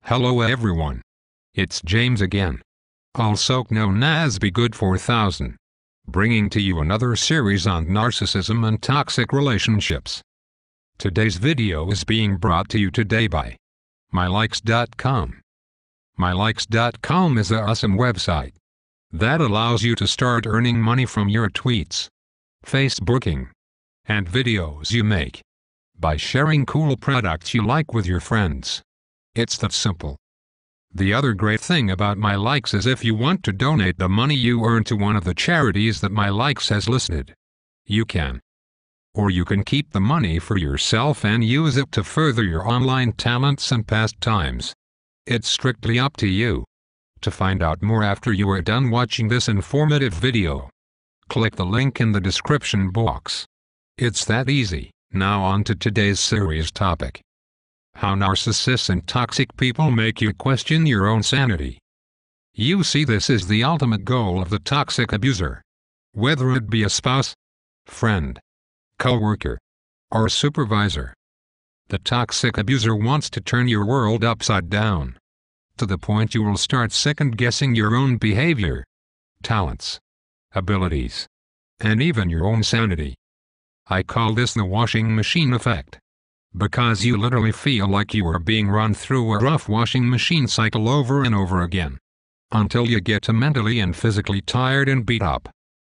Hello everyone. It's James again. Also known as Be Good 4000. Bringing to you another series on narcissism and toxic relationships. Today's video is being brought to you today by mylikes.com. mylikes.com is an awesome website that allows you to start earning money from your tweets, Facebooking, and videos you make by sharing cool products you like with your friends. It's that simple. The other great thing about My Likes is if you want to donate the money you earn to one of the charities that My Likes has listed, you can. Or you can keep the money for yourself and use it to further your online talents and pastimes. It's strictly up to you. To find out more after you are done watching this informative video, click the link in the description box. It's that easy. Now on to today's serious topic. How narcissists and toxic people make you question your own sanity. You see, this is the ultimate goal of the toxic abuser. Whether it be a spouse, friend, co-worker, or supervisor. The toxic abuser wants to turn your world upside down, to the point you will start second-guessing your own behavior, talents, abilities, and even your own sanity. I call this the washing machine effect. Because you literally feel like you are being run through a rough washing machine cycle over and over again, until you get mentally and physically tired and beat up.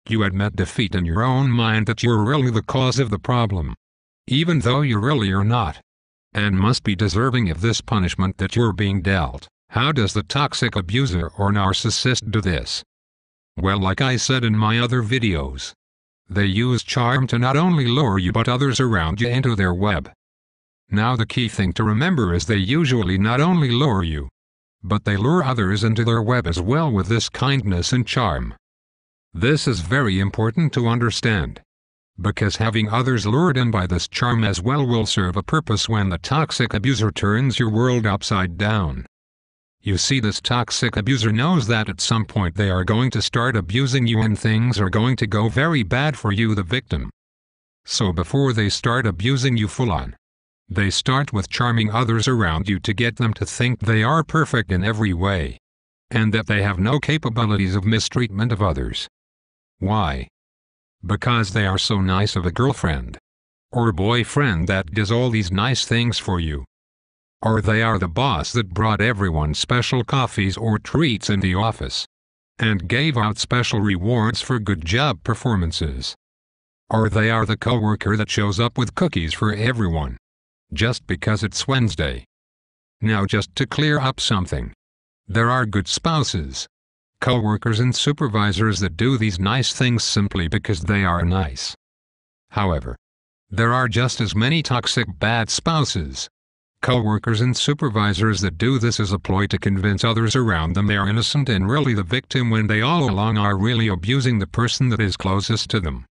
You admit defeat in your own mind that you're really the cause of the problem, even though you really are not, and must be deserving of this punishment that you're being dealt. How does the toxic abuser or narcissist do this? Well, like I said in my other videos, they use charm to not only lure you but others around you into their web. Now the key thing to remember is they usually not only lure you, but they lure others into their web as well with this kindness and charm. This is very important to understand, because having others lured in by this charm as well will serve a purpose when the toxic abuser turns your world upside down. You see, this toxic abuser knows that at some point they are going to start abusing you and things are going to go very bad for you, the victim. So before they start abusing you full on, they start with charming others around you to get them to think they are perfect in every way, and that they have no capabilities of mistreatment of others. Why? Because they are so nice of a girlfriend or boyfriend that does all these nice things for you. Or they are the boss that brought everyone special coffees or treats in the office, and gave out special rewards for good job performances. Or they are the coworker that shows up with cookies for everyone, just because it's Wednesday. Now, just to clear up something, there are good spouses, co-workers and supervisors that do these nice things simply because they are nice. However, there are just as many toxic bad spouses, co-workers and supervisors that do this as a ploy to convince others around them they are innocent and really the victim when they all along are really abusing the person that is closest to them.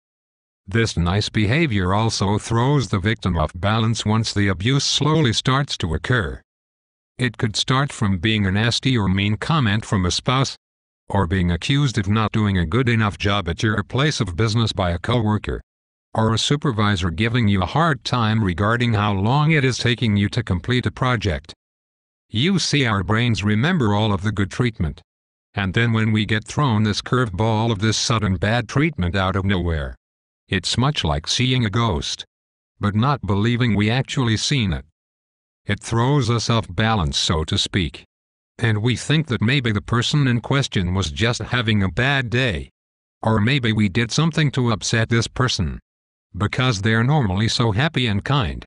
This nice behavior also throws the victim off balance once the abuse slowly starts to occur. It could start from being a nasty or mean comment from a spouse, or being accused of not doing a good enough job at your place of business by a coworker, or a supervisor giving you a hard time regarding how long it is taking you to complete a project. You see, our brains remember all of the good treatment, and then when we get thrown this curveball of this sudden bad treatment out of nowhere, it's much like seeing a ghost, but not believing we actually seen it. It throws us off balance, so to speak, and we think that maybe the person in question was just having a bad day, or maybe we did something to upset this person, because they're normally so happy and kind.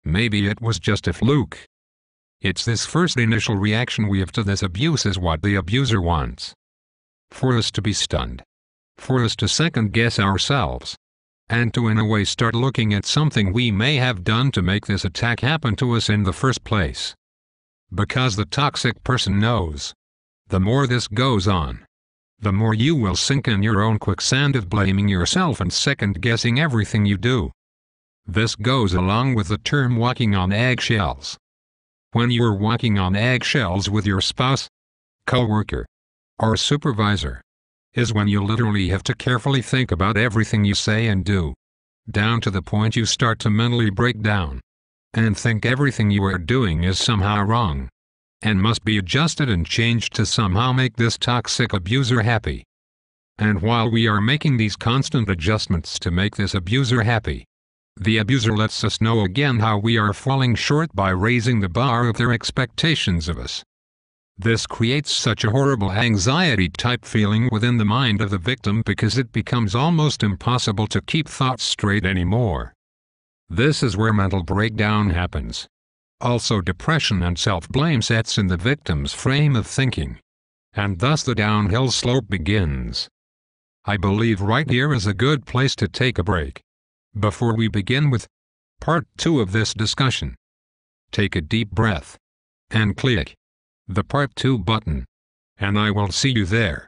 Maybe it was just a fluke. It's this first initial reaction we have to this abuse is what the abuser wants. For us to be stunned, for us to second-guess ourselves, and to in a way start looking at something we may have done to make this attack happen to us in the first place. Because the toxic person knows, the more this goes on, the more you will sink in your own quicksand of blaming yourself and second-guessing everything you do. This goes along with the term walking on eggshells. When you're walking on eggshells with your spouse, co-worker, or supervisor, is when you literally have to carefully think about everything you say and do, down to the point you start to mentally break down, and think everything you are doing is somehow wrong. and must be adjusted and changed to somehow make this toxic abuser happy. And while we are making these constant adjustments to make this abuser happy, the abuser lets us know again how we are falling short by raising the bar of their expectations of us. This creates such a horrible anxiety-type feeling within the mind of the victim because it becomes almost impossible to keep thoughts straight anymore. This is where mental breakdown happens. Also, depression and self-blame sets in the victim's frame of thinking, and thus the downhill slope begins. I believe right here is a good place to take a break before we begin with part 2 of this discussion. Take a deep breath and click the part 2 button, and I will see you there.